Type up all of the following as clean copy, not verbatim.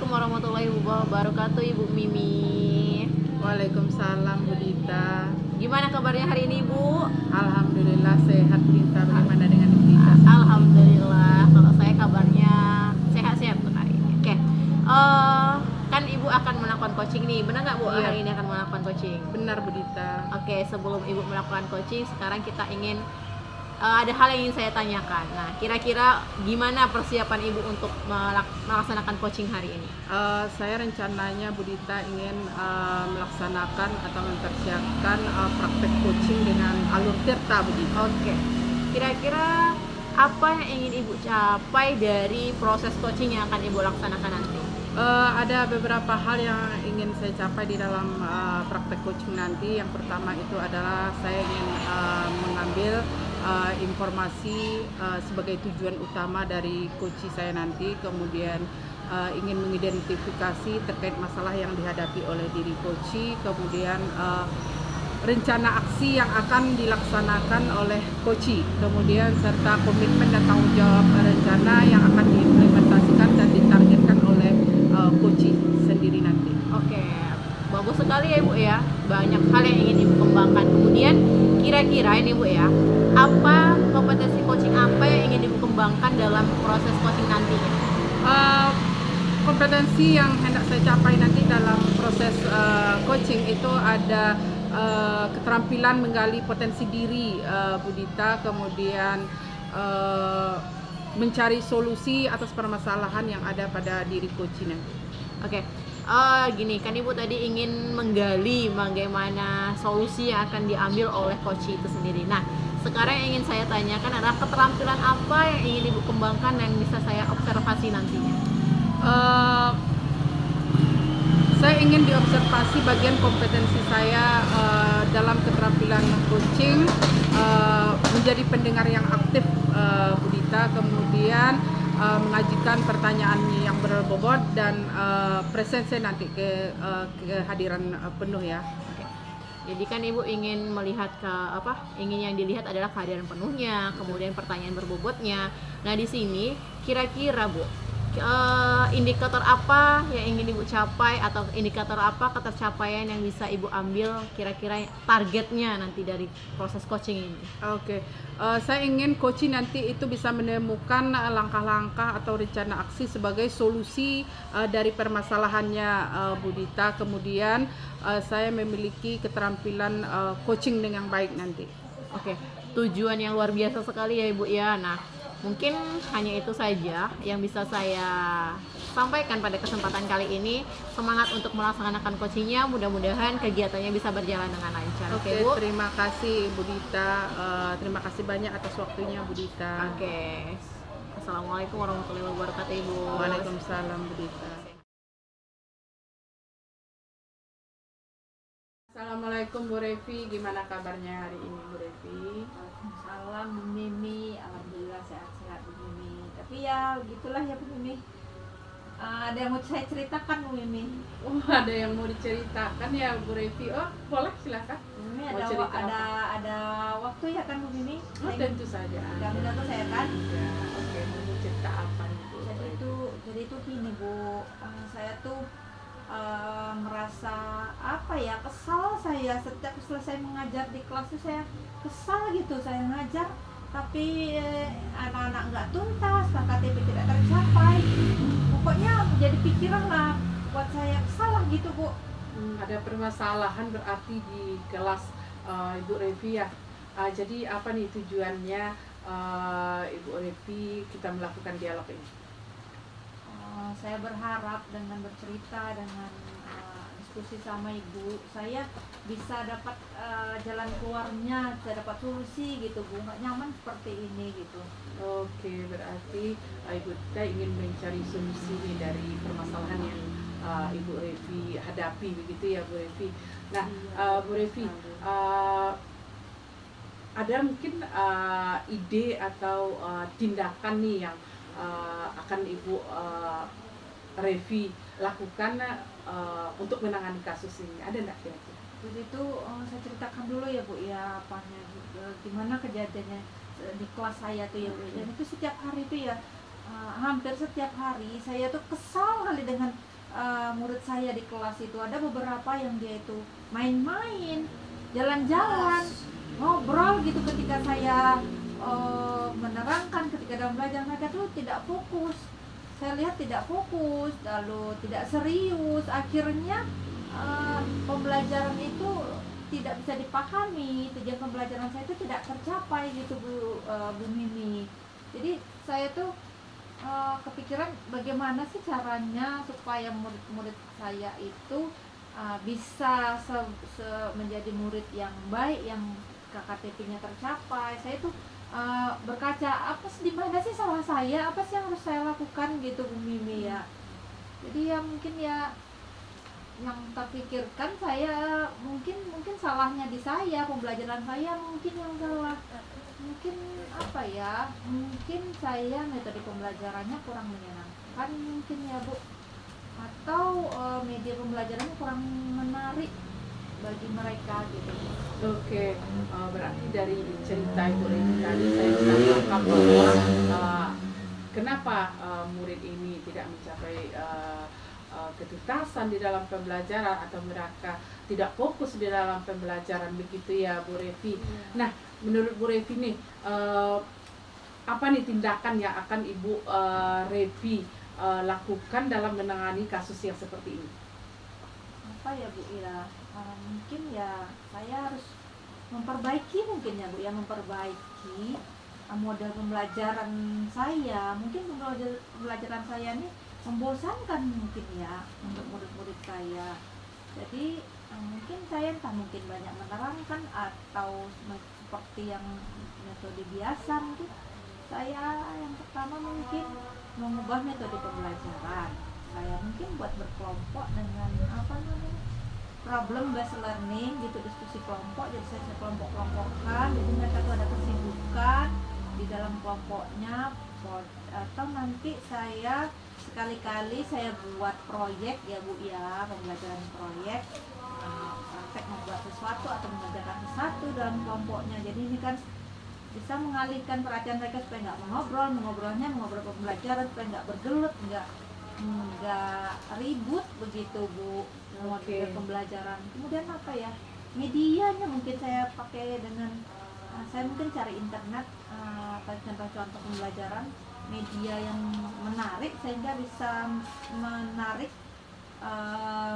Assalamualaikum warahmatullahi wabarakatuh, Ibu Mimi. Waalaikumsalam Bu Dita. Gimana kabarnya hari ini, Bu? Alhamdulillah sehat Bu Dita. Bagaimana dengan Bu Dita? Alhamdulillah, kalau saya kabarnya sehat-sehat untuk hari ini. Oke, kan Ibu akan melakukan coaching nih, benar nggak Bu? Iya. Hari ini akan melakukan coaching. Benar Bu Dita. Oke, sebelum Ibu melakukan coaching, sekarang kita ingin ada hal yang ingin saya tanyakan. Nah, kira-kira gimana persiapan Ibu untuk melaksanakan coaching hari ini? Saya rencananya Bu Dita ingin melaksanakan atau mempersiapkan praktek coaching dengan alur tirta Bu Dita. Oke, kira-kira apa yang ingin Ibu capai dari proses coaching yang akan Ibu laksanakan nanti? Ada beberapa hal yang ingin saya capai di dalam praktek coaching nanti. Yang pertama itu adalah saya ingin mengambil informasi sebagai tujuan utama dari coaching saya nanti, kemudian ingin mengidentifikasi terkait masalah yang dihadapi oleh diri coaching, kemudian rencana aksi yang akan dilaksanakan oleh coaching, kemudian serta komitmen dan tanggung jawab rencana yang akan diimplementasikan dan ditargetkan oleh coaching sendiri nanti. Oke, bagus sekali ya Ibu ya. Banyak hal yang ingin Ibu kembangkan. Kemudian kira-kira ini Bu ya, apa kompetensi coaching apa yang ingin Ibu kembangkan dalam proses coaching nantinya? Kompetensi yang hendak saya capai nanti dalam proses coaching itu ada keterampilan menggali potensi diri Bu Dita, kemudian mencari solusi atas permasalahan yang ada pada diri coaching nanti. Oke, gini kan Ibu tadi ingin menggali bagaimana solusi yang akan diambil oleh coach itu sendiri. Nah, sekarang yang ingin saya tanyakan adalah keterampilan apa yang ingin Ibu kembangkan dan bisa saya observasi nantinya? Saya ingin diobservasi bagian kompetensi saya dalam keterampilan coaching, menjadi pendengar yang aktif Bu Dita, kemudian mengajukan pertanyaan yang berbobot dan presensi nanti ke kehadiran penuh ya. Oke. Jadi kan Ibu ingin melihat ingin yang dilihat adalah kehadiran penuhnya, kemudian pertanyaan berbobotnya. Nah, di sini kira-kira Bu, indikator apa yang ingin Ibu capai atau indikator apa ketercapaian yang bisa Ibu ambil kira-kira targetnya nanti dari proses coaching ini? Oke. Saya ingin coaching nanti itu bisa menemukan langkah-langkah atau rencana aksi sebagai solusi dari permasalahannya Bu Dita. Kemudian saya memiliki keterampilan coaching dengan baik nanti. Oke, tujuan yang luar biasa sekali ya Ibu ya. Nah, mungkin hanya itu saja yang bisa saya sampaikan pada kesempatan kali ini. Semangat untuk melaksanakan coachingnya, mudah-mudahan kegiatannya bisa berjalan dengan lancar. Oke, Bu? terima kasih Bu Dita. Terima kasih banyak atas waktunya Bu Dita. Oke. Assalamualaikum warahmatullahi wabarakatuh Ibu. Waalaikumsalam Bu Dita. Assalamualaikum Bu Revi, gimana kabarnya hari ini Bu Revi? Waalaikumsalam Bu Mimi, alhamdulillah sehat-sehat Bu Mimi. Tapi ya begitulah ya Bu Mimi. Ada yang mau saya ceritakan Bu Mimi. Oh, ada yang mau diceritakan ya Bu Revi? Oh, boleh silakan. Bu Mimi Mau cerita ada waktu ya kan Bu Mimi? Oh, tentu saja. Ada waktu saya kan? Ya, oke, mau cerita apa nih Bu? Jadi itu gini Bu, saya tuh merasa kesal saya setiap selesai mengajar di kelas tuh saya kesal gitu, saya ngajar tapi anak-anak nggak tuntas, KTP tidak tercapai, pokoknya jadi pikiran lah buat saya kesal lah gitu Bu. Ada permasalahan berarti di kelas Ibu Revi ya. Jadi apa nih tujuannya Ibu Revi kita melakukan dialog ini? Saya berharap dengan bercerita, dengan diskusi sama ibu, saya bisa dapat jalan keluarnya, saya dapat solusi gitu Bu, nggak nyaman seperti ini gitu. Oke, berarti Ibu kita ingin mencari solusi nih dari permasalahan yang Ibu Revi hadapi begitu ya Bu Revi. Nah, Bu Revi, ada mungkin ide atau tindakan nih yang akan Ibu Revi lakukan untuk menangani kasus ini, ada nggak kira-kira? Jadi itu saya ceritakan dulu ya Bu ya, gimana kejadiannya di kelas saya tuh ya Bu. Dan itu setiap hari tuh ya, hampir setiap hari saya tuh kesal kali dengan murid saya di kelas itu ada beberapa yang dia itu main-main, jalan-jalan, ngobrol gitu ketika saya menerangkan, ketika dalam belajar mereka tuh tidak fokus. Saya lihat tidak fokus, lalu tidak serius, akhirnya pembelajaran itu tidak bisa dipahami, tujuan pembelajaran saya itu tidak tercapai gitu Bu Mimi. Jadi saya tuh kepikiran bagaimana sih caranya supaya murid-murid saya itu bisa menjadi murid yang baik, yang KKTP-nya tercapai. Saya tuh berkaca apa sih, di mana sih salah saya, apa sih yang harus saya lakukan gitu Bu Mimi ya. Jadi ya mungkin ya yang terpikirkan saya mungkin salahnya di saya, pembelajaran saya mungkin yang salah, mungkin apa ya, mungkin saya metode pembelajarannya kurang menyenangkan mungkin ya Bu, atau media pembelajarannya kurang menarik bagi mereka gitu. Oke, berarti dari cerita Ibu Reni tadi saya bisa tangkap bahwa kenapa murid ini tidak mencapai ketuntasan di dalam pembelajaran atau mereka tidak fokus di dalam pembelajaran, begitu ya Bu Revi. Nah, menurut Bu Revi nih, apa nih tindakan yang akan Ibu Revi lakukan dalam menangani kasus yang seperti ini? Apa ya Bu ya, mungkin ya saya harus memperbaiki mungkin ya Bu ya, memperbaiki model pembelajaran saya. Mungkin model pembelajaran saya nih membosankan mungkin ya untuk murid-murid saya. Jadi mungkin saya entah mungkin banyak menerangkan atau seperti yang metode biasa, mungkin saya yang pertama mungkin mengubah metode pembelajaran. Saya mungkin buat berkelompok dengan apa namanya, problem based learning gitu, diskusi kelompok. Jadi saya kelompok-kelompokkan, jadi mereka tuh ada kesibukan di dalam kelompoknya, atau nanti saya sekali-kali saya buat proyek ya Bu ya, pembelajaran proyek, praktek membuat sesuatu atau mengerjakan sesuatu dalam kelompoknya. Jadi ini kan bisa mengalihkan perhatian mereka supaya nggak mengobrol pembelajaran, supaya nggak bergelut, nggak ribut begitu Bu. Model pembelajaran. Kemudian apa ya, medianya mungkin saya pakai dengan saya mungkin cari internet contoh-contoh pembelajaran media yang menarik sehingga bisa menarik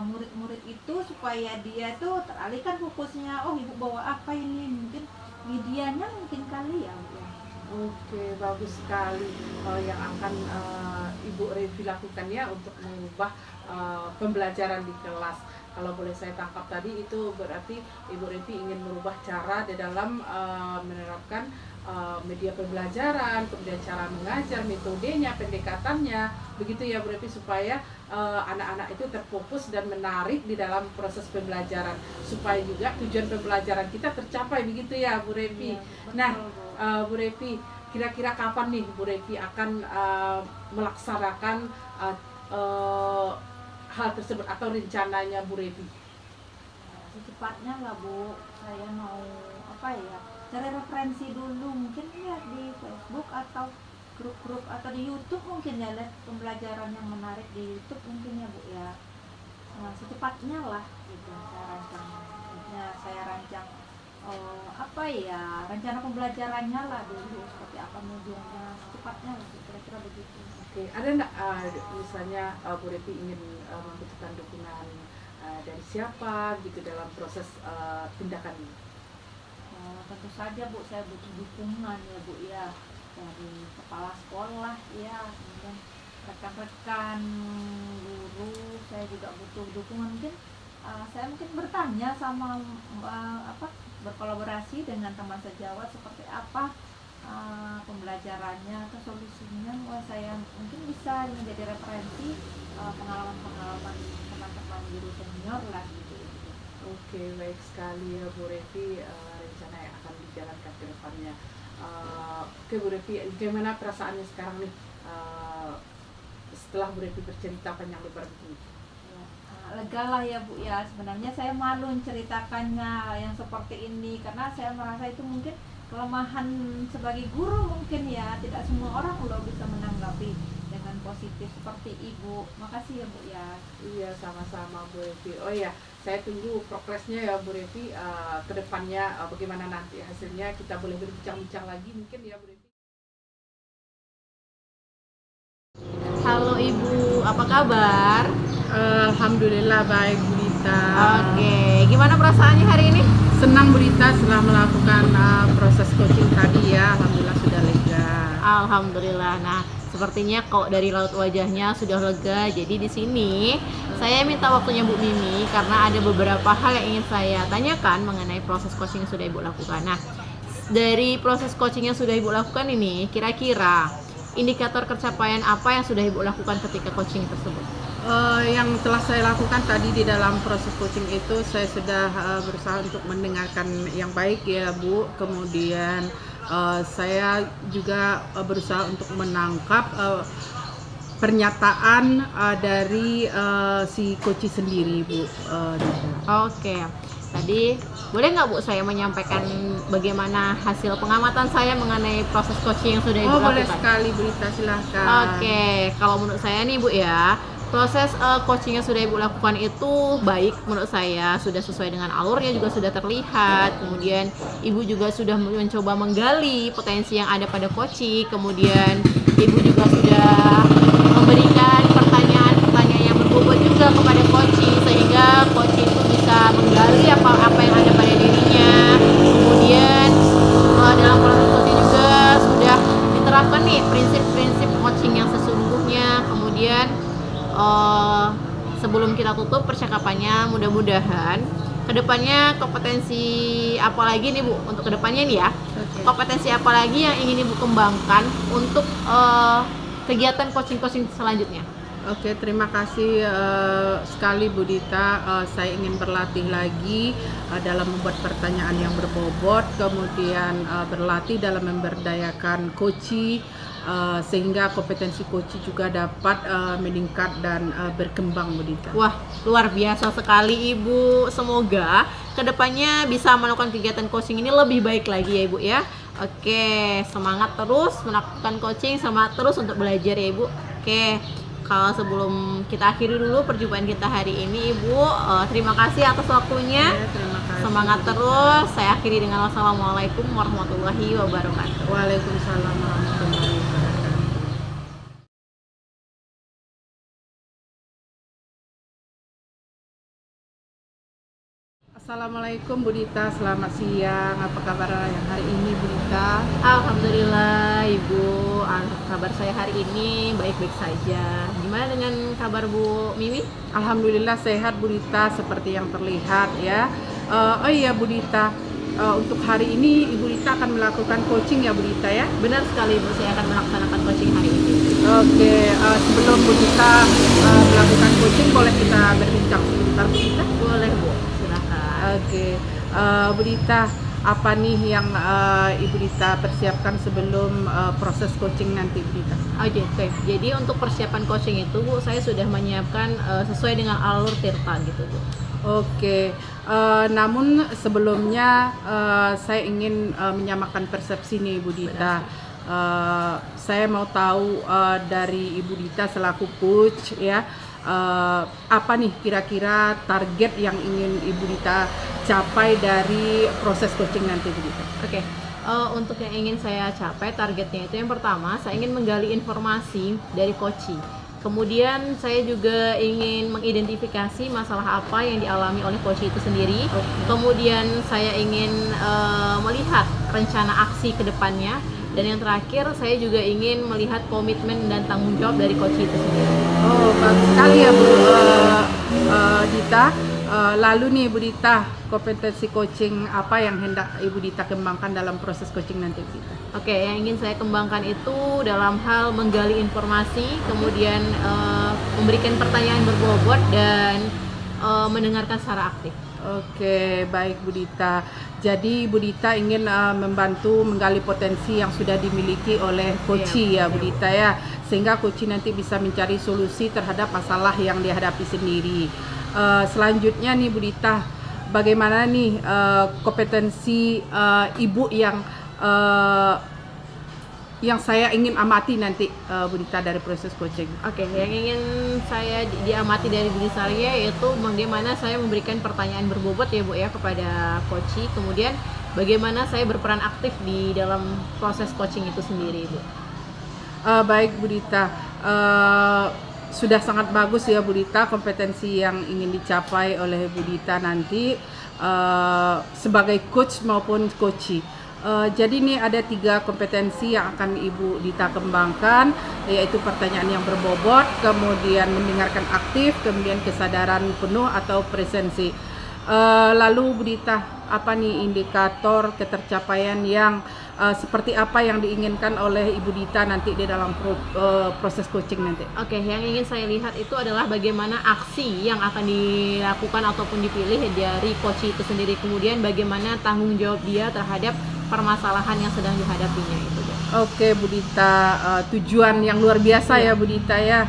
murid-murid itu supaya dia tuh teralihkan fokusnya. Oh, Ibu bawa apa ini, mungkin medianya mungkin kali ya. Oke, bagus sekali yang akan Ibu Revi lakukan ya untuk mengubah pembelajaran di kelas. Kalau boleh saya tangkap tadi, itu berarti Ibu Revi ingin merubah cara di dalam menerapkan media pembelajaran, kemudian cara mengajar, metodenya, pendekatannya, begitu ya Bu Revi, supaya anak-anak itu terfokus dan menarik di dalam proses pembelajaran, supaya juga tujuan pembelajaran kita tercapai, begitu ya Bu Revi. Nah, Bu Revi, kira-kira kapan nih Bu Revi akan melaksanakan hal tersebut atau rencananya Bu Revi? Secepatnya lah Bu, saya mau apa ya, cari referensi dulu, mungkin lihat di Facebook atau grup-grup atau di YouTube, mungkin ya lihat pembelajaran yang menarik di YouTube mungkin ya Bu ya. Secepatnya lah gitu saya rancang apa ya, rencana pembelajarannya lah dulu, seperti apa medianya, secepatnya lah kira-kira begitu. Oke, ada nggak misalnya Bu Revi ingin membutuhkan dukungan dari siapa gitu dalam proses tindakan ini? Tentu saja Bu, saya butuh dukungan ya Bu ya, dari kepala sekolah ya, kemudian rekan-rekan guru, saya juga butuh dukungan. Mungkin saya mungkin bertanya sama berkolaborasi dengan teman sejawat seperti apa pembelajarannya atau solusinya. Saya mungkin bisa menjadi referensi pengalaman-pengalaman teman-teman guru senior lah gitu. Oke, baik sekali ya Bu Revi, rencana yang akan dijalankan ke depannya. Oke Bu Revi, bagaimana perasaannya sekarang nih setelah Bu Revi bercerita panjang lebar begini? Lega lah ya Bu ya, sebenarnya saya malu menceritakannya yang seperti ini karena saya merasa itu mungkin kelemahan sebagai guru mungkin ya, tidak semua orang loh bisa menanggapi dengan dengan positif seperti Ibu. Makasih ya Bu ya. Iya, sama-sama Bu Revi. Oh iya, saya tunggu progresnya ya Bu Revi, ke depannya bagaimana nanti hasilnya, kita boleh berbincang-bincang lagi mungkin ya Bu Revi. Halo Ibu, apa kabar? Alhamdulillah baik Bu Dita. Oke, gimana perasaannya hari ini? Senang Bu Dita setelah melakukan proses coaching tadi ya, alhamdulillah sudah lega. Alhamdulillah. Nah, sepertinya kok dari raut wajahnya sudah lega. Jadi di sini saya minta waktunya Bu Mimi karena ada beberapa hal yang ingin saya tanyakan mengenai proses coaching yang sudah Ibu lakukan. Nah, dari proses coaching yang sudah Ibu lakukan ini, kira-kira indikator pencapaian apa yang sudah Ibu lakukan ketika coaching tersebut? Yang telah saya lakukan tadi di dalam proses coaching itu, saya sudah berusaha untuk mendengarkan yang baik ya Bu. Kemudian saya juga berusaha untuk menangkap pernyataan dari si coach sendiri Bu. Oke, tadi boleh nggak Bu saya menyampaikan bagaimana hasil pengamatan saya mengenai proses coaching yang sudah Ibu lakukan? Boleh sekali Bu Rita, silahkan. Oke, kalau menurut saya nih Bu ya, proses coaching yang sudah Ibu lakukan itu baik menurut saya, sudah sesuai dengan alurnya, juga sudah terlihat. Kemudian Ibu juga sudah mencoba menggali potensi yang ada pada coaching. Kemudian Ibu juga sudah memberikan pertanyaan-pertanyaan yang berbobot juga kepada coaching, sehingga coaching itu bisa menggali apa yang ada pada dirinya. Kemudian dalam proses coaching juga sudah diterapkan nih prinsip-prinsip coaching yang sesungguhnya. Kemudian sebelum kita tutup percakapannya, mudah-mudahan kedepannya kompetensi apa lagi nih Bu untuk kedepannya nih ya, kompetensi apa lagi yang ingin Ibu kembangkan untuk kegiatan coaching selanjutnya? Oke, terima kasih sekali Bu Dita. Saya ingin berlatih lagi dalam membuat pertanyaan yang berbobot, kemudian berlatih dalam memberdayakan coaching, sehingga kompetensi coaching juga dapat meningkat dan berkembang Bu Dita. Wah, luar biasa sekali Ibu. Semoga kedepannya bisa melakukan kegiatan coaching ini lebih baik lagi ya Ibu ya. Oke, semangat terus melakukan coaching, semangat terus untuk belajar ya Ibu. Oke, kalau sebelum kita akhiri dulu perjumpaan kita hari ini Ibu, terima kasih atas waktunya. Ya, terima kasih. Semangat terus. Saya akhiri dengan wassalamualaikum warahmatullahi wabarakatuh. Waalaikumsalam warahmatullahi wabarakatuh. Assalamualaikum Bu Dita, selamat siang. Apa kabar yang hari ini Bu Dita? Alhamdulillah Ibu, kabar saya hari ini baik-baik saja. Gimana dengan kabar Bu Mimi? Alhamdulillah sehat Bu Dita, seperti yang terlihat ya. Oh iya Bu Dita, untuk hari ini Ibu Dita akan melakukan coaching ya Bu Dita ya? Benar sekali Bu, saya akan melaksanakan coaching hari ini. Oke, sebelum Bu Dita melakukan coaching, boleh kita berbincang sebentar Bu Dita? Boleh Bu, silakan. Oke, Bu Dita, apa nih yang Ibu Dita persiapkan sebelum proses coaching nanti Bu Dita? Oke. Jadi untuk persiapan coaching itu Bu, saya sudah menyiapkan sesuai dengan alur Tirta gitu Bu. Oke, namun sebelumnya saya ingin menyamakan persepsi nih Bu Dita. Saya mau tahu dari Ibu Dita selaku coach ya, apa nih kira-kira target yang ingin Ibu Dita capai dari proses coaching nanti Bu Dita? Oke. Untuk yang ingin saya capai targetnya itu yang pertama, saya ingin menggali informasi dari coaching. Kemudian saya juga ingin mengidentifikasi masalah apa yang dialami oleh coach itu sendiri. Kemudian saya ingin melihat rencana aksi ke depannya. Dan yang terakhir saya juga ingin melihat komitmen dan tanggung jawab dari coach itu sendiri. Oh, bagus sekali ya Bu Dita. Lalu nih Bu Dita, kompetensi coaching apa yang hendak Ibu Dita kembangkan dalam proses coaching nanti Bu Dita? Oke, yang ingin saya kembangkan itu dalam hal menggali informasi, kemudian memberikan pertanyaan berbobot dan mendengarkan secara aktif. Oke, baik Bu Dita. Jadi Bu Dita ingin membantu menggali potensi yang sudah dimiliki oleh coach ya Bu Dita ya, sehingga coach nanti bisa mencari solusi terhadap masalah yang dihadapi sendiri. Selanjutnya nih Bu Dita, bagaimana nih kompetensi ibu yang saya ingin amati nanti Bu Dita dari proses coaching. Oke, yang ingin saya diamati dari diri saya yaitu bagaimana saya memberikan pertanyaan berbobot ya Bu ya kepada coach, kemudian bagaimana saya berperan aktif di dalam proses coaching itu sendiri Bu. Baik Bu Dita, sudah sangat bagus ya Bu Dita kompetensi yang ingin dicapai oleh Bu Dita nanti sebagai coach maupun coachee. Jadi ini ada 3 kompetensi yang akan Ibu Dita kembangkan, yaitu pertanyaan yang berbobot, kemudian mendengarkan aktif, kemudian kesadaran penuh atau presensi. Lalu Bu Dita, apa nih indikator ketercapaian yang seperti apa yang diinginkan oleh Ibu Dita nanti di dalam proses coaching nanti? Oke, yang ingin saya lihat itu adalah bagaimana aksi yang akan dilakukan ataupun dipilih dari coach itu sendiri, kemudian bagaimana tanggung jawab dia terhadap permasalahan yang sedang dihadapinya itu. Oke Bu Dita, tujuan yang luar biasa ya Bu Dita ya.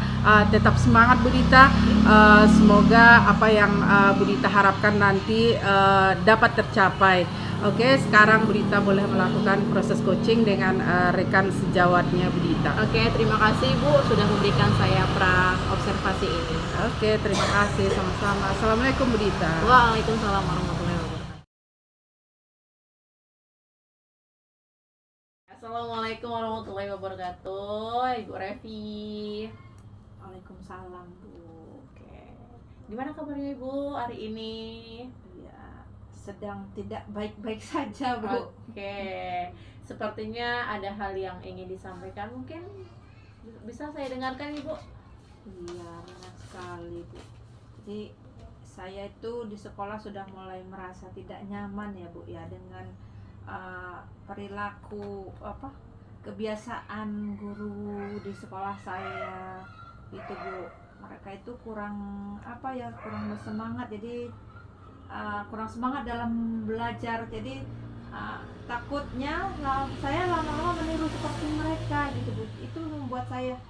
Tetap semangat Bu Dita. Semoga apa yang Bu Dita harapkan nanti dapat tercapai. Oke, sekarang Bu Dita boleh melakukan proses coaching dengan rekan sejawatnya Bu Dita. Oke, terima kasih Bu sudah memberikan saya pra observasi ini. Oke, terima kasih sama-sama. Assalamualaikum Bu Dita. Waalaikumsalam warahmatullahi wabarakatuh. Assalamualaikum warahmatullahi wabarakatuh, Ibu Revi. Waalaikumsalam Bu. Oke, gimana kabarnya Ibu hari ini? Ya, sedang tidak baik-baik saja Bu. Oke, sepertinya ada hal yang ingin disampaikan, mungkin bisa saya dengarkan Ibu? Iya, benar sekali Bu. Jadi saya itu di sekolah sudah mulai merasa tidak nyaman ya Bu ya dengan perilaku kebiasaan guru di sekolah saya itu Bu. Mereka itu kurang bersemangat, jadi kurang semangat dalam belajar, jadi takutnya saya lama-lama meniru seperti mereka gitu Bu. Itu membuat saya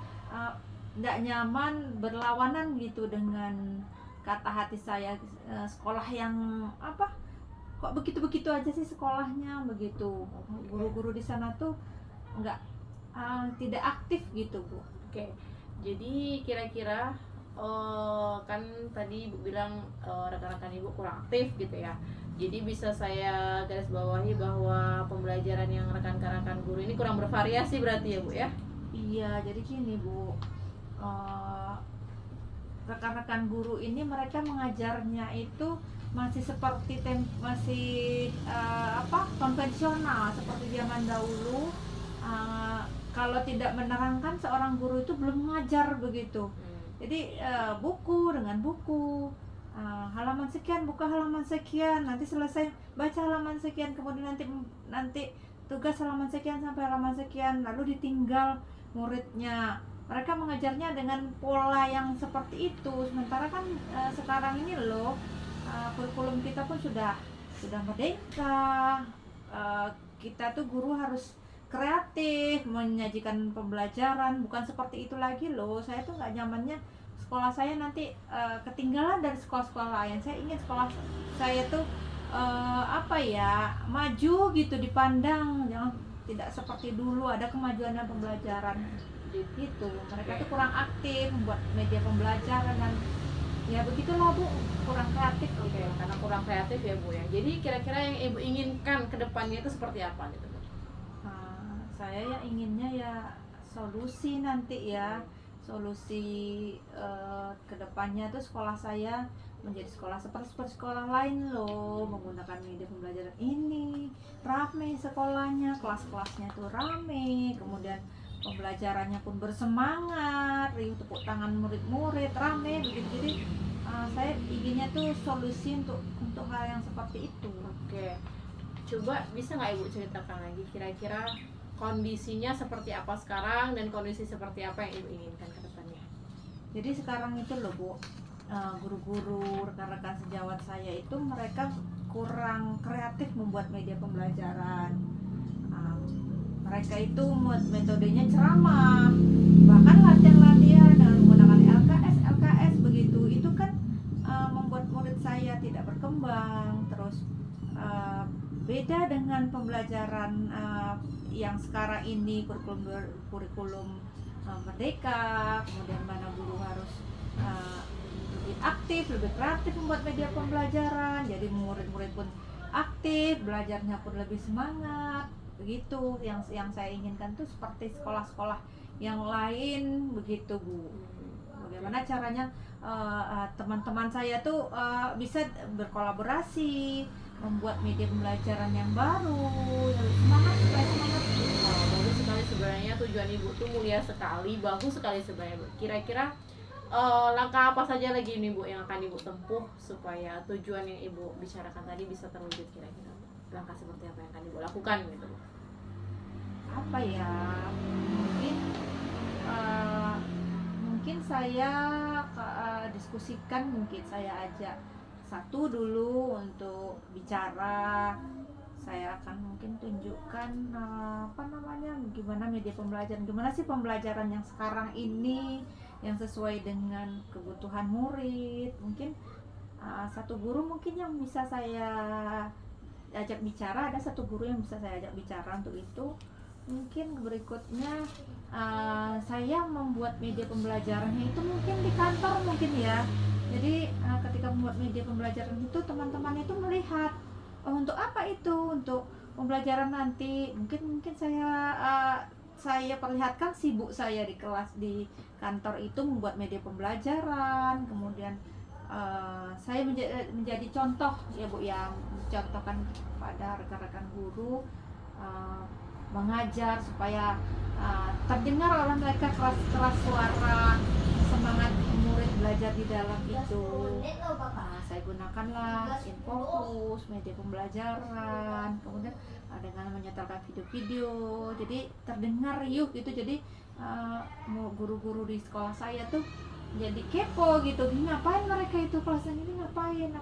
tidak nyaman, berlawanan gitu dengan kata hati saya. Sekolah yang kok begitu-begitu aja sih sekolahnya begitu. Guru-guru di sana tuh tidak aktif gitu Bu. Oke, jadi kira-kira kan tadi Ibu bilang rekan-rekan Ibu kurang aktif gitu ya. Jadi bisa saya garis bawahi bahwa pembelajaran yang rekan-rekan guru ini kurang bervariasi berarti ya Bu ya? Iya, jadi gini Bu, rekan-rekan guru ini mereka mengajarnya itu masih seperti konvensional seperti zaman dahulu. Kalau tidak menerangkan, seorang guru itu belum mengajar begitu. Jadi buku dengan buku, halaman sekian buka halaman sekian, nanti selesai baca halaman sekian, kemudian nanti tugas halaman sekian sampai halaman sekian, lalu ditinggal muridnya. Mereka mengajarnya dengan pola yang seperti itu. Sementara kan sekarang ini loh, kurikulum kita pun sudah merdeka. Kita tuh guru harus kreatif menyajikan pembelajaran, bukan seperti itu lagi loh. Saya tuh nggak nyamannya sekolah saya nanti ketinggalan dari sekolah-sekolah lain. Saya ingin sekolah saya tuh maju gitu, dipandang, jangan tidak seperti dulu ada kemajuan dalam pembelajaran gitu. Mereka tuh kurang aktif membuat media pembelajaran dan ya begitulah Bu, kurang kreatif. Oke, karena kurang kreatif ya Bu ya. Jadi kira-kira yang Ibu inginkan ke depannya itu seperti apa gitu Bu? Saya ya inginnya ya solusi nanti ya, solusi ke depannya tuh sekolah saya menjadi sekolah seperti sekolah lain loh, menggunakan media pembelajaran ini, rame sekolahnya, kelas-kelasnya tuh rame, kemudian pembelajarannya pun bersemangat, riuh tepuk tangan murid-murid, rame begitu. Jadi saya inginnya tuh solusi untuk hal yang seperti itu. Oke, coba bisa nggak Ibu ceritakan lagi kira-kira kondisinya seperti apa sekarang dan kondisi seperti apa yang Ibu inginkan ke depannya? Jadi sekarang itu loh Bu, guru-guru, rekan-rekan sejawat saya itu mereka kurang kreatif membuat media pembelajaran. Mereka itu metodenya ceramah, bahkan latihan-latihan dengan menggunakan LKS begitu. Itu kan membuat murid saya tidak berkembang. Terus beda dengan pembelajaran yang sekarang ini kurikulum merdeka, kemudian mana guru harus lebih aktif, lebih kreatif membuat media pembelajaran, jadi murid-murid pun aktif, belajarnya pun lebih semangat, begitu. Yang saya inginkan tuh seperti sekolah-sekolah yang lain begitu, Bu. Bagaimana caranya teman-teman saya tuh bisa berkolaborasi, membuat media pembelajaran yang baru, yang lebih semangat, supaya semangat. Bagus sekali sebenarnya, tujuan ibu tuh mulia sekali, bagus sekali sebenarnya, Bu. Kira-kira langkah apa saja lagi nih, Bu, yang akan ibu tempuh supaya tujuan yang ibu bicarakan tadi bisa terwujud? Kira-kira langkah seperti apa yang akan ibu lakukan gitu, Bu? Apa ya, mungkin saya diskusikan, mungkin saya ajak satu dulu untuk bicara. Saya akan mungkin tunjukkan gimana media pembelajaran, gimana sih pembelajaran yang sekarang ini yang sesuai dengan kebutuhan murid. Mungkin satu guru mungkin yang bisa saya ajak bicara, ada satu guru yang bisa saya ajak bicara untuk itu. Mungkin berikutnya saya membuat media pembelajarannya itu mungkin di kantor mungkin ya. Jadi ketika membuat media pembelajaran itu, teman-teman itu melihat untuk apa itu, untuk pembelajaran nanti. Mungkin saya perlihatkan sibuk saya di kelas, di kantor itu membuat media pembelajaran. Kemudian saya menjadi contoh ya, Bu, yang mencontohkan pada rekan-rekan guru, mengajar supaya terdengar oleh mereka keras suara, semangat murid belajar di dalam itu. Saya gunakanlah Infocus, media pembelajaran, kemudian dengan menyetelkan video-video, jadi terdengar riuh gitu. Jadi guru-guru di sekolah saya tuh jadi kepo gitu, ngapain mereka itu kelasnya ini, ngapain.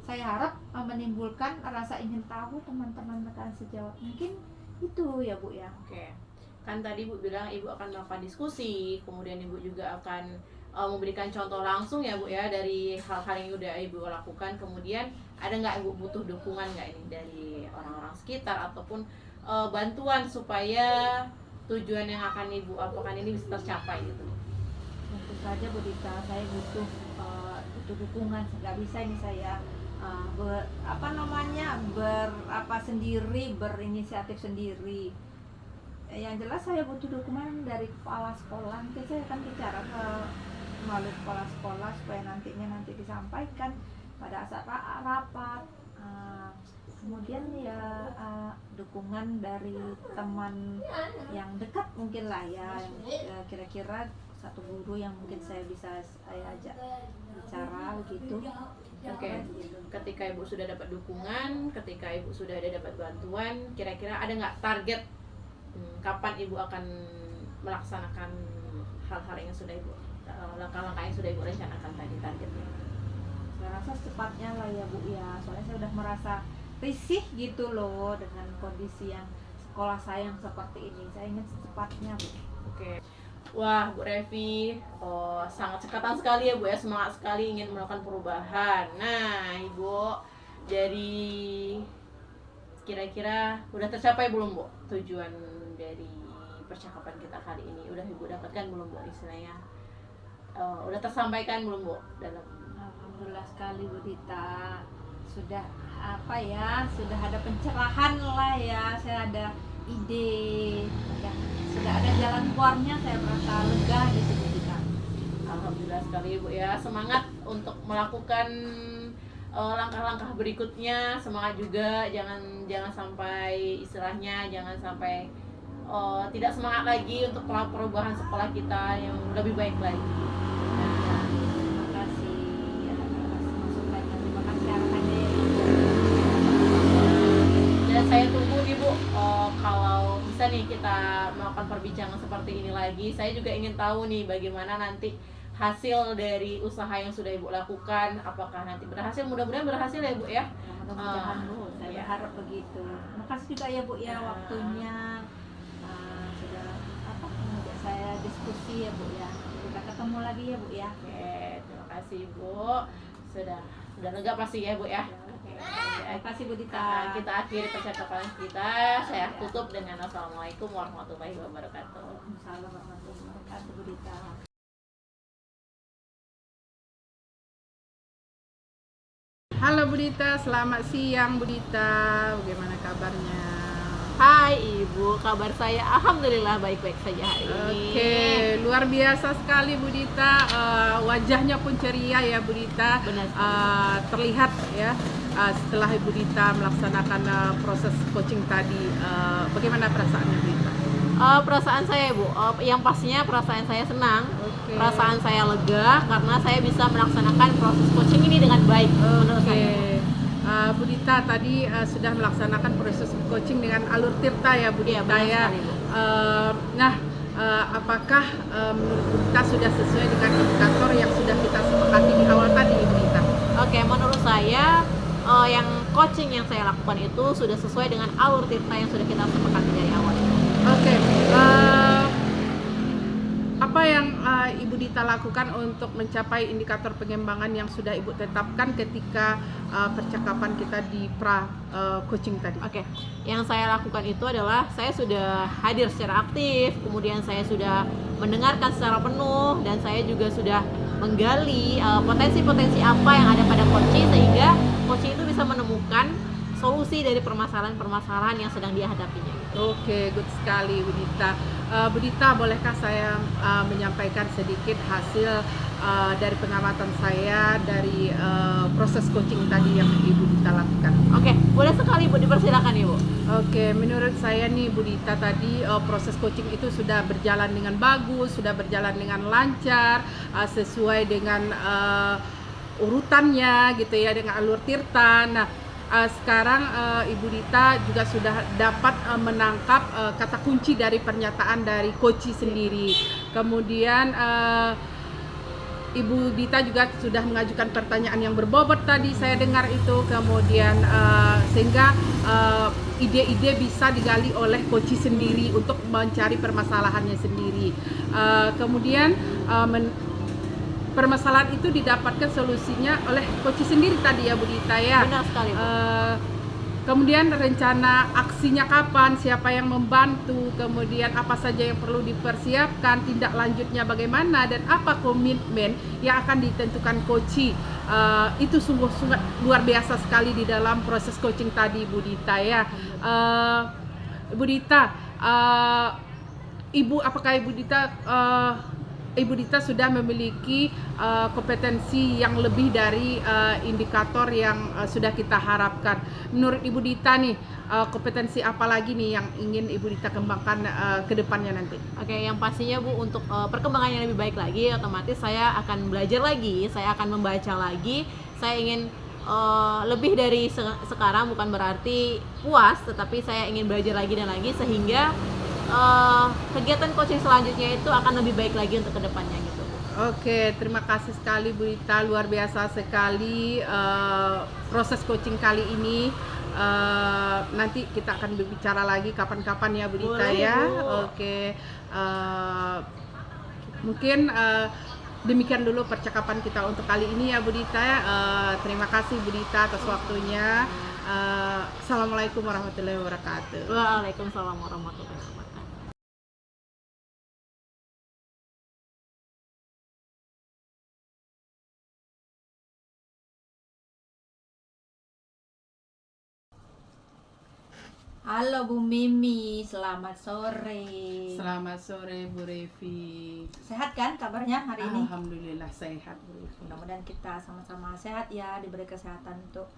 Saya harap menimbulkan rasa ingin tahu teman-teman rekan sejawat. Mungkin itu ya, Bu ya. Oke, kan tadi Bu bilang ibu akan melakukan diskusi, kemudian ibu juga akan memberikan contoh langsung ya, Bu ya, dari hal-hal yang udah ibu lakukan. Kemudian ada nggak ibu butuh dukungan nggak ini dari orang-orang sekitar ataupun bantuan supaya tujuan yang akan ibu apakan ini bisa tercapai gitu? Tentu saja, Bu Dita, saya butuh dukungan. Nggak bisa ini saya berinisiatif sendiri. Yang jelas saya butuh dukungan dari kepala sekolah. Nanti saya akan bicara melalui kepala sekolah supaya nanti disampaikan pada saat rapat. Kemudian ya dukungan dari teman yang dekat mungkin lah ya, yang kira-kira satu guru yang mungkin saya ajak bicara begitu. Oke, ketika ibu sudah dapat dukungan, ketika ibu sudah ada dapat bantuan, kira-kira ada nggak target kapan ibu akan melaksanakan hal-hal yang sudah ibu, langkah-langkah yang sudah ibu rencanakan tadi, targetnya? Saya rasa secepatnya lah ya, Bu ya, soalnya saya udah merasa risih gitu loh dengan kondisi yang sekolah saya yang seperti ini. Saya ingin secepatnya, Bu. Oke. Wah, Bu Revi, sangat cekatan sekali ya, Bu ya, semangat sekali ingin melakukan perubahan. Nah, Ibu, dari kira-kira udah tercapai belum, Bu, tujuan dari percakapan kita kali ini? Udah Ibu dapatkan belum, Bu, istilahnya? Udah tersampaikan belum, Bu, dalam? Alhamdulillah sekali, Bu Dita. Sudah sudah ada pencerahan lah ya, saya ada ide, sudah ada jalan keluarnya, saya merasa lega di situ kita. Alhamdulillah sekali, Bu ya, semangat untuk melakukan langkah-langkah berikutnya. Semangat juga, jangan sampai istilahnya jangan sampai tidak semangat lagi untuk perubahan sekolah kita yang lebih baik lagi. Terima kasih masukannya, terima kasih arahannya. Dan saya tunggu nih, Bu, kalau bisa nih kita melakukan perbincangan seperti ini lagi. Saya juga ingin tahu nih bagaimana nanti hasil dari usaha yang sudah Ibu lakukan. Apakah nanti berhasil? Mudah-mudahan berhasil ya, Bu ya. Mudah-mudahan, Bu, saya ya. berharap begitu. Terima kasih juga ya, Bu ya, waktunya sudah mengajak saya diskusi ya, Bu ya. Kita ketemu lagi ya, Bu ya. Oke, terima kasih, Bu, sudah Udah lega pasti ya Bu ya. Terima kasih Bu Dita. Kita akhiri percakapan kita. Saya tutup dengan assalamualaikum warahmatullahi wabarakatuh. Waalaikumsalam warahmatullahi wabarakatuh Bu Dita. Halo Bu Dita, selamat siang Bu Dita. Bagaimana kabarnya? Hai Ibu, kabar saya alhamdulillah baik-baik saja hari ini. Oke, luar biasa sekali Bu Dita. Wajahnya pun ceria ya Bu Dita. Benar. Terlihat ya setelah Ibu Dita melaksanakan proses coaching tadi. Bagaimana perasaannya Bu Dita? Perasaan saya Bu, yang pastinya perasaan saya senang. Oke. Perasaan saya lega karena saya bisa melaksanakan proses coaching ini dengan baik menurut saya. Bu Dita tadi sudah melaksanakan proses coaching dengan alur Tirta ya Bu Iya, Dita benar ya. sekali, Bu. Apakah menurut Bu Dita sudah sesuai dengan indikator yang sudah kita sepakati di awal tadi Bu Dita? Oke, menurut saya yang coaching yang saya lakukan itu sudah sesuai dengan alur Tirta yang sudah kita sepakati dari awal. Oke, apa yang Ibu Dita lakukan untuk mencapai indikator pengembangan yang sudah Ibu tetapkan ketika percakapan kita di coaching tadi? Oke, yang saya lakukan itu adalah saya sudah hadir secara aktif, kemudian saya sudah mendengarkan secara penuh, dan saya juga sudah menggali potensi-potensi apa yang ada pada coaching sehingga coaching itu bisa menemukan solusi dari permasalahan-permasalahan yang sedang dihadapinya. Oke, good sekali Bu Dita. Bu Dita, bolehkah saya menyampaikan sedikit hasil dari pengamatan saya dari proses coaching tadi yang Ibu Dita lakukan? Oke, boleh sekali Bu, dipersilakan Ibu. Oke, menurut saya nih Bu Dita tadi proses coaching itu sudah berjalan dengan bagus, sudah berjalan dengan lancar, sesuai dengan urutannya gitu ya, dengan alur Tirta. Nah, sekarang Ibu Dita juga sudah dapat menangkap kata kunci dari pernyataan dari coach sendiri. Kemudian Ibu Dita juga sudah mengajukan pertanyaan yang berbobot tadi saya dengar itu. Kemudian sehingga ide-ide bisa digali oleh coach sendiri untuk mencari permasalahannya sendiri. Kemudian permasalahan itu didapatkan solusinya oleh coach sendiri tadi ya Bu Dita ya. Benar sekali Bu. Kemudian rencana aksinya kapan, siapa yang membantu, kemudian apa saja yang perlu dipersiapkan, tindak lanjutnya bagaimana, dan apa komitmen yang akan ditentukan coach. Itu sungguh luar biasa sekali di dalam proses coaching tadi Bu Dita ya. Bu Dita, apakah Ibu Dita sudah memiliki kompetensi yang lebih dari indikator yang sudah kita harapkan. Menurut Ibu Dita nih, kompetensi apa lagi nih yang ingin Ibu Dita kembangkan ke depannya nanti? Oke, yang pastinya Bu, untuk perkembangan yang lebih baik lagi, otomatis saya akan belajar lagi, saya akan membaca lagi. Saya ingin lebih dari sekarang, bukan berarti puas, tetapi saya ingin belajar lagi dan lagi sehingga kegiatan coaching selanjutnya itu akan lebih baik lagi untuk kedepannya gitu. Oke, terima kasih sekali Bu Dita, luar biasa sekali proses coaching kali ini. Nanti kita akan berbicara lagi kapan-kapan ya Bu Dita. Boleh, ya. Bu. Oke, mungkin demikian dulu percakapan kita untuk kali ini ya Bu Dita. Terima kasih Bu Dita atas waktunya. Assalamualaikum warahmatullahi wabarakatuh. Waalaikumsalam warahmatullahi wabarakatuh. Halo Bu Mimi, selamat sore. Selamat sore Bu Revi. Sehat kan kabarnya hari ini? Alhamdulillah sehat Bu Revi. Mudah-mudahan kita sama-sama sehat ya, diberi kesehatan untuk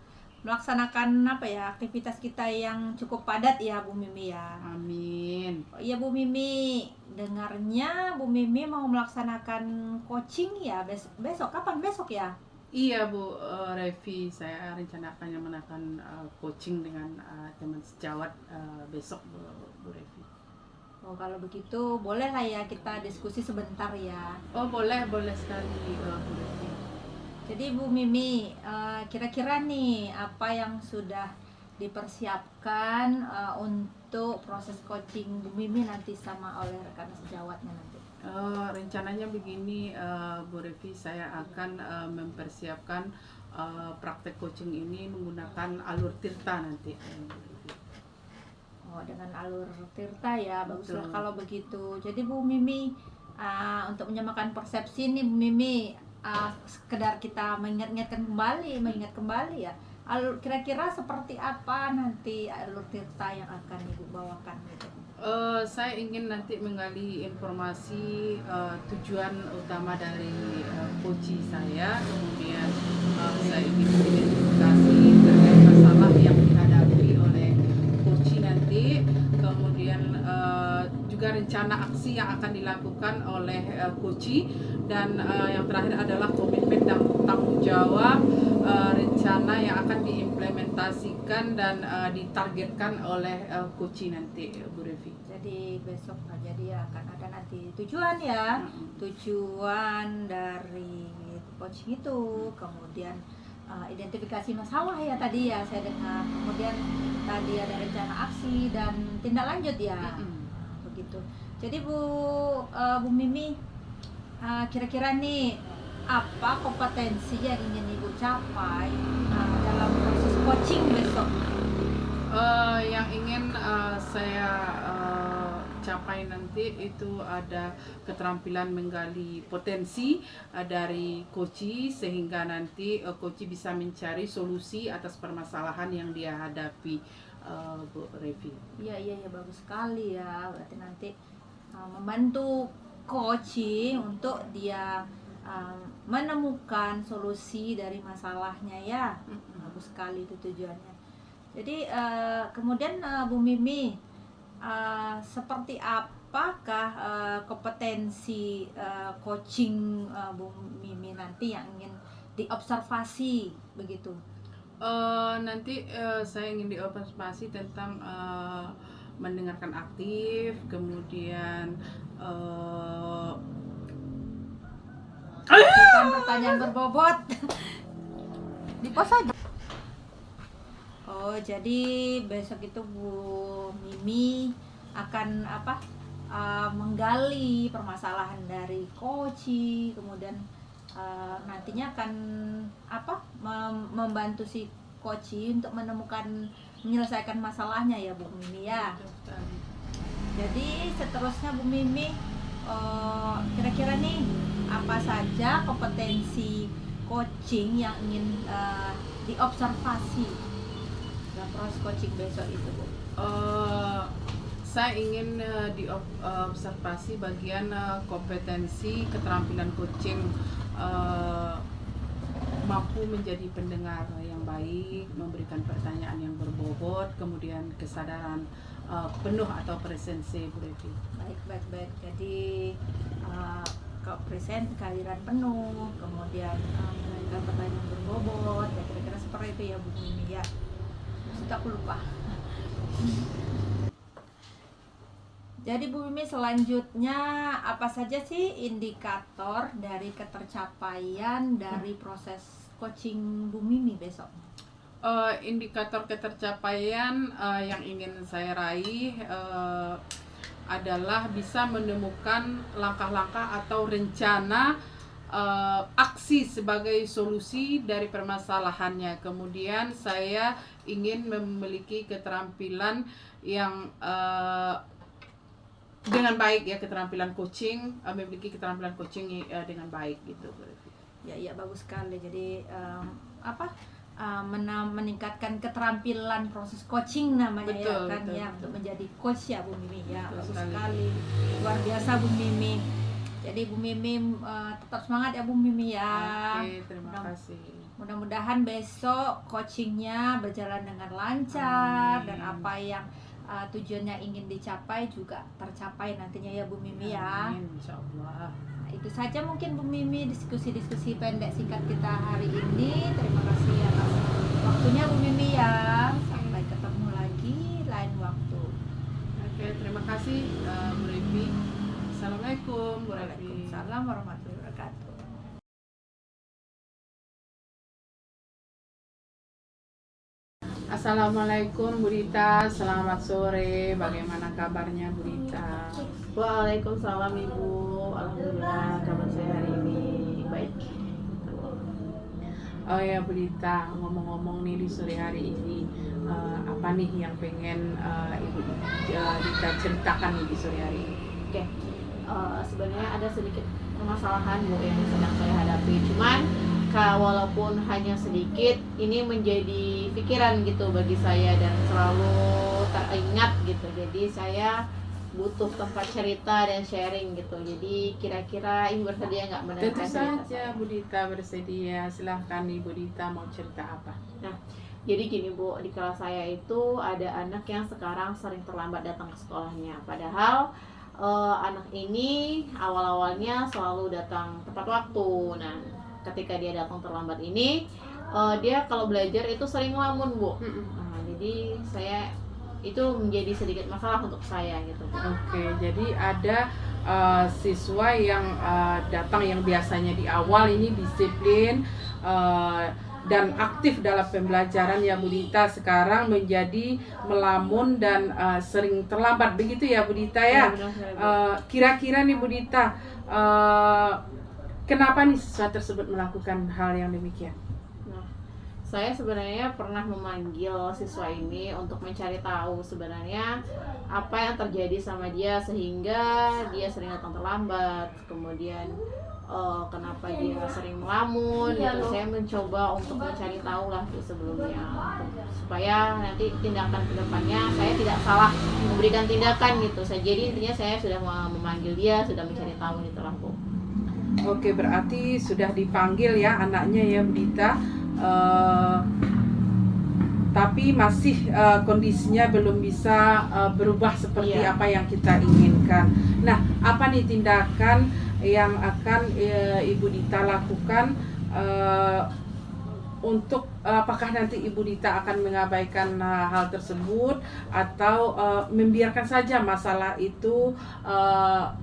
melaksanakan aktivitas kita yang cukup padat ya Bu Mimi ya. Amin. Oh iya Bu Mimi, dengarnya Bu Mimi mau melaksanakan coaching ya besok. Kapan besok ya? Iya Bu Revi, saya rencanakan melakukan coaching dengan teman sejawat besok Bu Revi. Oh kalau begitu boleh lah ya kita diskusi sebentar ya. Oh boleh sekali Bu Revi. Jadi Bu Mimi, kira-kira nih apa yang sudah dipersiapkan untuk proses coaching Bu Mimi nanti sama oleh rekan sejawatnya nanti? Rencananya begini Bu Revi, saya akan mempersiapkan praktek coaching ini menggunakan alur tirta nanti. Oh, dengan alur tirta ya, baguslah Betul. kalau begitu. Jadi Bu Mimi, untuk menyamakan persepsi nih Bu Mimi, sekedar kita mengingat kembali ya. Alur kira-kira seperti apa nanti alur tirta yang akan Ibu bawakan gitu. Saya ingin nanti menggali informasi tujuan utama dari coaching saya, kemudian saya ingin identifikasi terkait masalah yang dihadapi oleh coaching nanti, kemudian juga rencana aksi yang akan dilakukan oleh coaching, dan yang terakhir adalah komitmen dan tanggung jawab rencana yang akan diimplementasikan dan ditargetkan oleh coaching nanti, Bu Revi. Jadi besok jadi akan ada nanti tujuan ya, tujuan dari coaching itu, kemudian identifikasi masalah ya tadi ya saya dengar, kemudian tadi ada rencana aksi dan tindak lanjut ya. Begitu. Jadi Bu Mimi, kira-kira nih apa kompetensi yang ingin Ibu capai dalam proses coaching besok? Yang ingin saya capai nanti itu ada keterampilan menggali potensi dari coaching, sehingga nanti coaching bisa mencari solusi atas permasalahan yang dia hadapi, Bu Revi. Iya bagus sekali ya. Berarti nanti membantu coaching untuk dia menemukan solusi dari masalahnya ya. Bagus sekali itu tujuannya. Jadi kemudian Bu Mimi, seperti apakah kompetensi coaching Bu Mimi nanti yang ingin diobservasi begitu? Nanti saya ingin diobservasi tentang mendengarkan aktif, kemudian Bukan pertanyaan berbobot. Di pos aja. Oh, jadi besok itu Bu Mimi akan menggali permasalahan dari coaching, kemudian nantinya akan membantu si coaching untuk menyelesaikan masalahnya ya Bu Mimi ya. Jadi seterusnya Bu Mimi, kira-kira nih apa saja kompetensi coaching yang ingin diobservasi dalam proses coaching besok itu Bu? Saya ingin diobservasi bagian kompetensi keterampilan coaching, mampu menjadi pendengar yang baik, memberikan pertanyaan yang berbobot, kemudian kesadaran penuh atau presensi, Bu Revi. Baik. Jadi kehadiran penuh, kemudian memberikan pertanyaan berbobot, ya kira-kira seperti itu ya Bu Mimi ya. Sudah aku lupa. Jadi Bu Mimi, selanjutnya apa saja sih indikator dari ketercapaian dari proses coaching Bu Mimi besok? Indikator ketercapaian yang ingin saya raih adalah bisa menemukan langkah-langkah atau rencana aksi sebagai solusi dari permasalahannya. Kemudian saya ingin memiliki keterampilan yang dengan baik ya, keterampilan coaching, memiliki keterampilan coaching dengan baik gitu. Ya bagus sekali. Jadi meningkatkan keterampilan proses coaching namanya. Betul. Ya untuk menjadi coach ya Bu Mimi ya. Bagus sekali. Luar biasa Bu Mimi. Jadi Bu Mimi tetap semangat ya Bu Mimi ya. Oke, terima kasih. Mudah-mudahan besok coachingnya berjalan dengan lancar. Amin. Dan apa yang tujuannya ingin dicapai juga tercapai nantinya ya Bu Mimi ya. Amin, insyaallah. Itu saja mungkin Bu Mimi diskusi pendek singkat kita hari ini. Terima kasih atas waktunya Bu Mimi ya. Sampai ketemu lagi lain waktu. Oke, terima kasih Bu Revi. Assalamualaikum Bu Revi. Waalaikumsalam warahmatullahi wabarakatuh. Assalamualaikum Bu Rita, selamat sore. Bagaimana kabarnya Bu Rita? Waalaikumsalam Ibu. Alhamdulillah kabar saya hari ini baik. Oh ya Bu Dita, ngomong-ngomong nih di sore hari ini, apa nih yang pengen Ibu Dita ceritakan nih di sore hari ini? Oke, sebenarnya ada sedikit permasalahan Bu yang sedang saya hadapi. Cuman walaupun hanya sedikit, ini menjadi pikiran gitu bagi saya dan selalu teringat gitu. Jadi saya butuh tempat cerita dan sharing gitu. Jadi kira-kira Ibu bersedia nggak Tentu mendengarkan cerita saja saya? Bu Dita bersedia, silahkan Ibu Dita mau cerita apa? Nah, jadi gini Bu, di kelas saya itu ada anak yang sekarang sering terlambat datang ke sekolahnya. Padahal anak ini awal-awalnya selalu datang tepat waktu. Nah, ketika dia datang terlambat ini, dia kalau belajar itu sering ngelamun Bu. Nah, jadi saya itu menjadi sedikit masalah untuk saya gitu Bu. Oke, jadi ada siswa yang datang yang biasanya di awal ini disiplin dan aktif dalam pembelajaran ya Bu Dita, sekarang menjadi melamun dan sering terlambat, begitu ya Bu Dita ya? Benar sekali, Bu. Kira-kira nih Bu Dita, kenapa nih siswa tersebut melakukan hal yang demikian? Nah, saya sebenarnya pernah memanggil siswa ini untuk mencari tahu sebenarnya apa yang terjadi sama dia sehingga dia sering datang terlambat, kemudian kenapa dia sering melamun gitu. Saya mencoba untuk mencari tahu lah sebelumnya supaya nanti tindakan kedepannya saya tidak salah memberikan tindakan gitu. Jadi intinya saya sudah memanggil dia, sudah mencari tahu gitu lah Bu. Oke, berarti sudah dipanggil ya anaknya ya Bu Dita. Tapi masih kondisinya belum bisa berubah seperti Iya. apa yang kita inginkan. Nah, apa nih tindakan yang akan Ibu Dita lakukan untuk apakah nanti Ibu Dita akan mengabaikan hal tersebut atau membiarkan saja masalah itu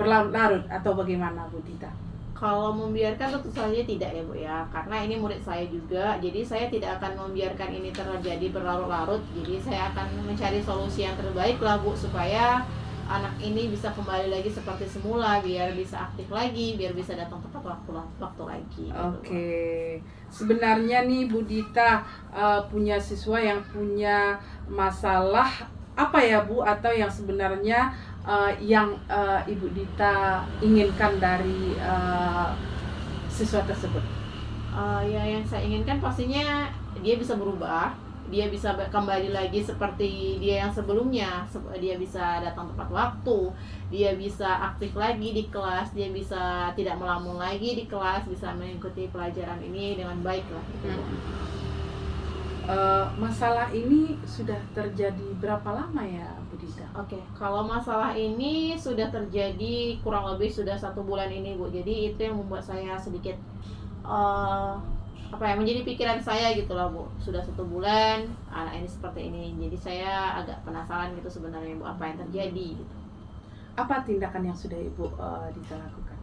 berlarut-larut atau bagaimana Bu Dita? Kalau membiarkan tentu saja tidak ya Bu ya, karena ini murid saya juga, jadi saya tidak akan membiarkan ini terjadi berlarut-larut. Jadi saya akan mencari solusi yang terbaik lah Bu, supaya anak ini bisa kembali lagi seperti semula, biar bisa aktif lagi, biar bisa datang tepat waktu lagi gitu, Bu. Oke, sebenarnya nih Bu Dita punya siswa yang punya masalah apa ya Bu, atau yang sebenarnya yang Ibu Dita inginkan dari siswa tersebut? Ya yang saya inginkan pastinya dia bisa berubah, dia bisa kembali lagi seperti dia yang sebelumnya. Dia bisa datang tepat waktu, dia bisa aktif lagi di kelas, dia bisa tidak melamun lagi di kelas, bisa mengikuti pelajaran ini dengan baik lah gitu. Masalah ini sudah terjadi berapa lama ya Bu Dita? Oke, kalau masalah ini sudah terjadi kurang lebih sudah 1 bulan ini Bu. Jadi itu yang membuat saya sedikit menjadi pikiran saya gitu lah Bu. Sudah 1 bulan anak ini seperti ini. Jadi saya agak penasaran gitu sebenarnya Bu, apa yang terjadi gitu. Apa tindakan yang sudah Ibu Dita lakukan?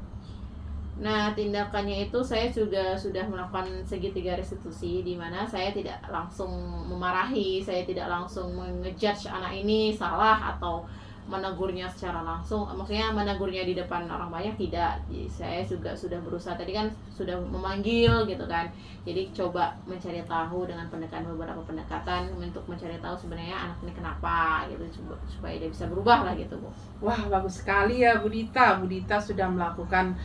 Nah, tindakannya itu saya juga sudah melakukan segitiga restitusi, di mana saya tidak langsung memarahi, saya tidak langsung mengejudge anak ini salah atau menegurnya secara langsung, maksudnya menegurnya di depan orang banyak, tidak. Jadi saya juga sudah berusaha, tadi kan sudah memanggil gitu kan, jadi coba mencari tahu dengan beberapa pendekatan untuk mencari tahu sebenarnya anak ini kenapa gitu, supaya dia bisa berubah lah gitu Bu. Wah, bagus sekali ya Bu Dita. Bu Dita sudah melakukan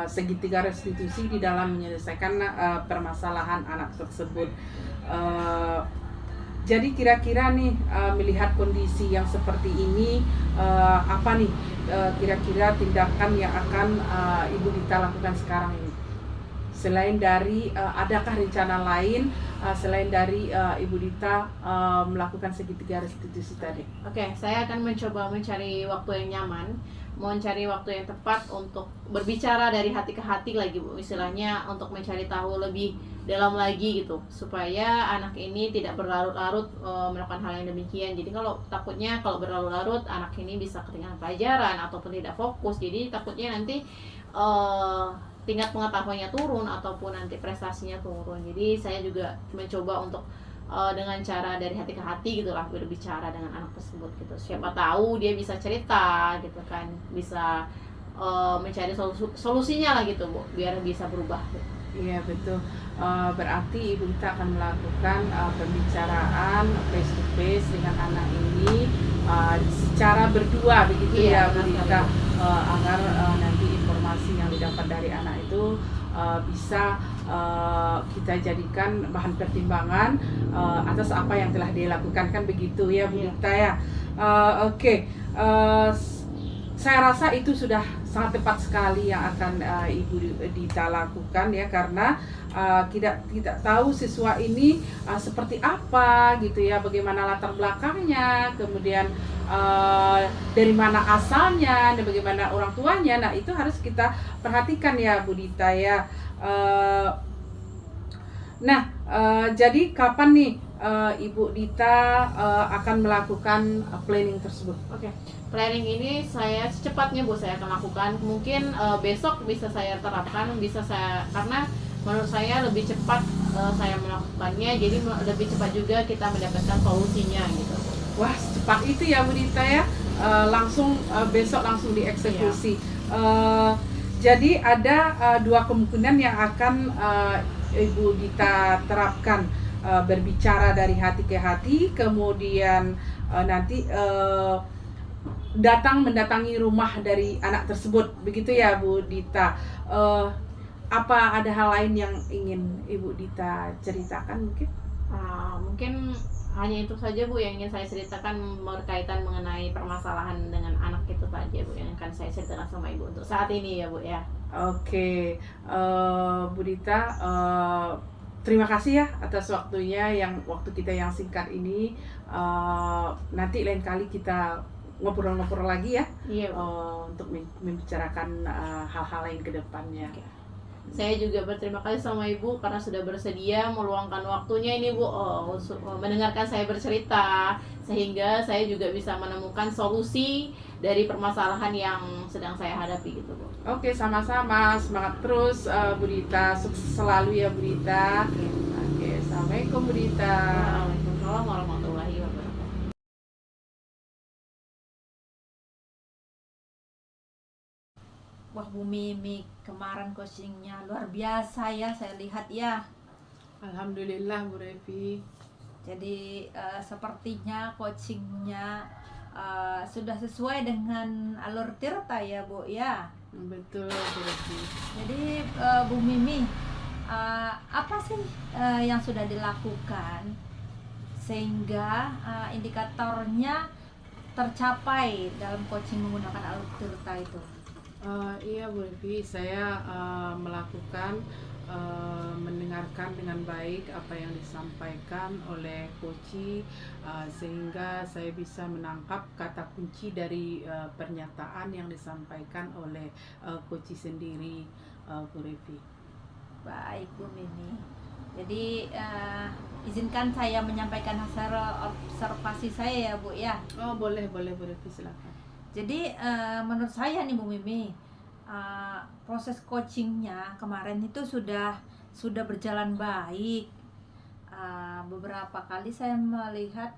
segitiga restitusi di dalam menyelesaikan permasalahan anak tersebut. Jadi kira-kira nih melihat kondisi yang seperti ini, apa nih kira-kira tindakan yang akan Ibu Dita lakukan sekarang ini? Selain dari adakah rencana lain selain dari Ibu Dita melakukan segitiga restitusi tadi? Oke, saya akan mencoba mencari waktu yang nyaman, mencari waktu yang tepat untuk berbicara dari hati ke hati lagi Bu, istilahnya untuk mencari tahu lebih dalam lagi gitu, supaya anak ini tidak berlarut-larut melakukan hal yang demikian. Jadi takutnya kalau berlarut-larut anak ini bisa ketinggalan pelajaran ataupun tidak fokus, jadi takutnya nanti tingkat pengetahuannya turun ataupun nanti prestasinya turun. Jadi saya juga mencoba untuk dengan cara dari hati ke hati gitulah berbicara dengan anak tersebut gitu. Siapa tahu dia bisa cerita gitu kan, bisa mencari solusinya lah gitu Bu, biar bisa berubah. Iya betul. Berarti Ibu Dita akan melakukan pembicaraan face to face dengan anak ini secara berdua begitu Iya, ya Bu benar sekali, Dita. Bu. Agar nanti informasi yang didapat dari anak itu bisa kita jadikan bahan pertimbangan atas apa yang telah dia lakukan, kan begitu ya Bu Iya. Dita ya. Oke. Saya rasa itu sudah sangat tepat sekali yang akan Ibu Dita lakukan ya, karena kita tahu siswa ini seperti apa gitu ya, bagaimana latar belakangnya, kemudian dari mana asalnya dan bagaimana orang tuanya. Nah, itu harus kita perhatikan ya Bu Dita ya. Jadi kapan nih Ibu Dita akan melakukan planning tersebut? Oke, planning ini saya secepatnya Bu saya akan lakukan. Mungkin besok bisa saya terapkan, karena menurut saya lebih cepat saya melakukannya, jadi lebih cepat juga kita mendapatkan solusinya gitu. Wah, secepat itu ya Bu Dita ya. Besok langsung dieksekusi. Jadi ada dua kemungkinan yang akan Ibu Dita terapkan, berbicara dari hati ke hati, kemudian nanti mendatangi rumah dari anak tersebut, begitu ya Bu Dita. Apa ada hal lain yang ingin Ibu Dita ceritakan mungkin? Mungkin hanya itu saja Bu yang ingin saya ceritakan berkaitan mengenai permasalahan dengan anak itu saja Bu yang akan saya ceritakan sama Ibu untuk saat ini ya Bu ya. Oke, Bu Dita, terima kasih ya atas waktu kita yang singkat ini. Nanti lain kali kita ngobrol-ngobrol lagi ya, Iya Bu. untuk membicarakan hal-hal lain ke depannya. Oke. Saya juga berterima kasih sama Ibu karena sudah bersedia meluangkan waktunya ini Bu untuk mendengarkan saya bercerita, sehingga saya juga bisa menemukan solusi dari permasalahan yang sedang saya hadapi gitu Bu. Oke, sama-sama, semangat terus Bu Dita, sukses selalu ya Bu Dita. Oke, assalamualaikum Bu Dita. Waalaikumsalam warahmatullahi wabarakatuh. Wah, Bu Mimi kemarin coachingnya luar biasa ya, saya lihat ya. Alhamdulillah Bu Revi. Jadi sepertinya coachingnya sudah sesuai dengan alur Tirta ya Bu ya. Betul Bu Revi. Jadi Bu Mimi, apa sih yang sudah dilakukan sehingga indikatornya tercapai dalam coaching menggunakan alur Tirta itu? Iya Bu Revi, saya melakukan mendengarkan dengan baik apa yang disampaikan oleh Koci, sehingga saya bisa menangkap kata kunci dari pernyataan yang disampaikan oleh Koci sendiri, Bu Revi. Baik Bu Mimi. Jadi izinkan saya menyampaikan hasil observasi saya ya Bu ya. Oh boleh Bu Revi, silakan. Jadi menurut saya nih Bu Mimi, proses coachingnya kemarin itu sudah berjalan baik. Beberapa kali saya melihat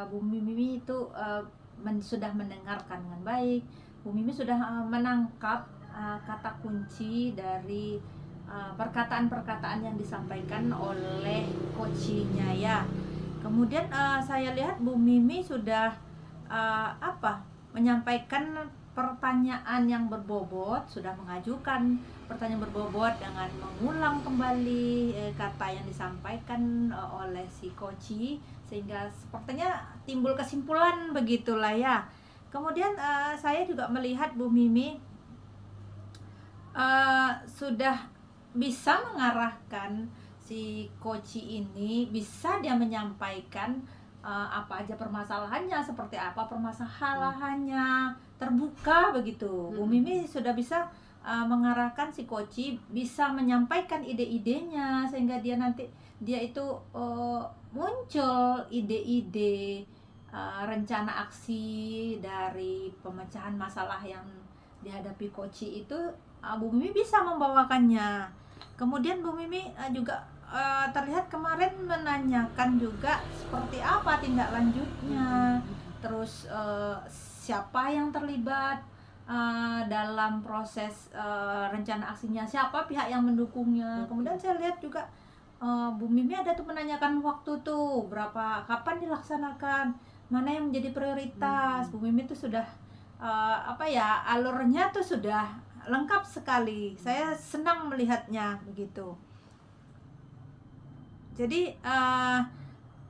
Bu Mimi itu sudah mendengarkan dengan baik. Bu Mimi sudah menangkap kata kunci dari perkataan-perkataan yang disampaikan oleh coachingnya ya. Kemudian saya lihat Bu Mimi sudah menyampaikan pertanyaan yang berbobot, sudah mengajukan pertanyaan berbobot dengan mengulang kembali kata yang disampaikan oleh si coach, sehingga sepertinya timbul kesimpulan begitulah ya. Kemudian saya juga melihat Bu Mimi sudah bisa mengarahkan si coach ini, bisa dia menyampaikan apa aja permasalahannya, seperti apa permasalahannya, terbuka begitu. Bu Mimi sudah bisa mengarahkan si Koci, bisa menyampaikan ide-idenya, sehingga dia itu muncul ide-ide rencana aksi dari pemecahan masalah yang dihadapi Koci itu. Bu Mimi bisa membawakannya. Kemudian Bu Mimi juga terlihat kemarin menanyakan juga seperti apa tindak lanjutnya, terus siapa yang terlibat, dalam proses rencana aksinya, siapa pihak yang mendukungnya. Kemudian saya lihat juga Bu Mimi ada tuh menanyakan waktu tuh kapan dilaksanakan, mana yang menjadi prioritas. Bu Mimi tuh sudah alurnya tuh sudah lengkap sekali. Saya senang melihatnya begitu. Jadi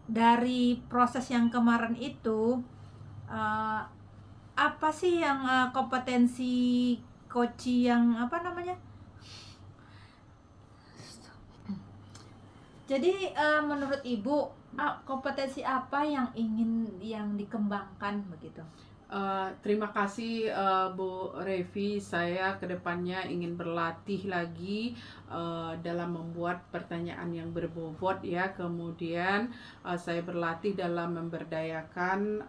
dari proses yang kemarin itu apa sih yang kompetensi Koci yang jadi menurut Ibu kompetensi apa yang ingin dikembangkan begitu? Terima kasih Bu Revi. Saya kedepannya ingin berlatih lagi dalam membuat pertanyaan yang berbobot ya. Kemudian saya berlatih dalam memberdayakan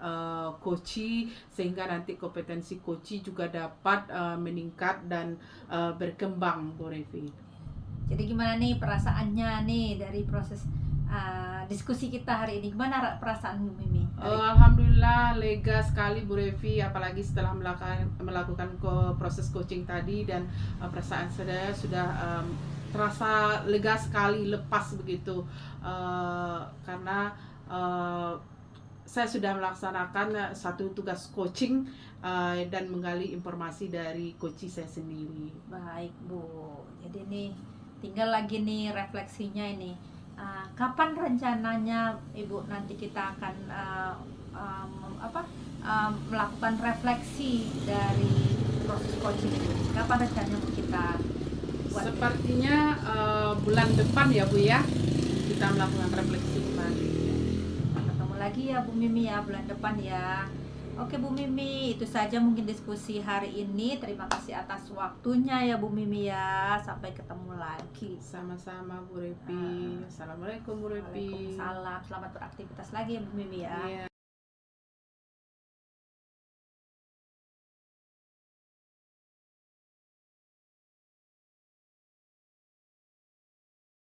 koci sehingga nanti kompetensi koci juga dapat meningkat dan berkembang, Bu Revi. Jadi gimana nih perasaannya nih dari proses diskusi kita hari ini? Gimana perasaan Bu Mimi? Alhamdulillah lega sekali Bu Revi, apalagi setelah melakukan proses coaching tadi, dan perasaan saya sudah terasa lega sekali, lepas begitu, karena saya sudah melaksanakan satu tugas coaching dan menggali informasi dari coach saya sendiri. Baik Bu, jadi nih tinggal lagi nih refleksinya ini. Kapan rencananya Ibu nanti kita akan melakukan refleksi dari proses coaching itu? Kapan rencananya kita buat? Sepertinya bulan depan ya Bu ya, kita melakukan refleksi kembali. Ketemu lagi ya Bu Mimi ya bulan depan ya. Oke Bu Mimi, itu saja mungkin diskusi hari ini. Terima kasih atas waktunya ya Bu Mimi ya. Sampai ketemu lagi. Sama-sama Bu Revi. Assalamualaikum Bu Revi. Waalaikumsalam. Selamat beraktivitas lagi ya Bu Mimi ya. Iya.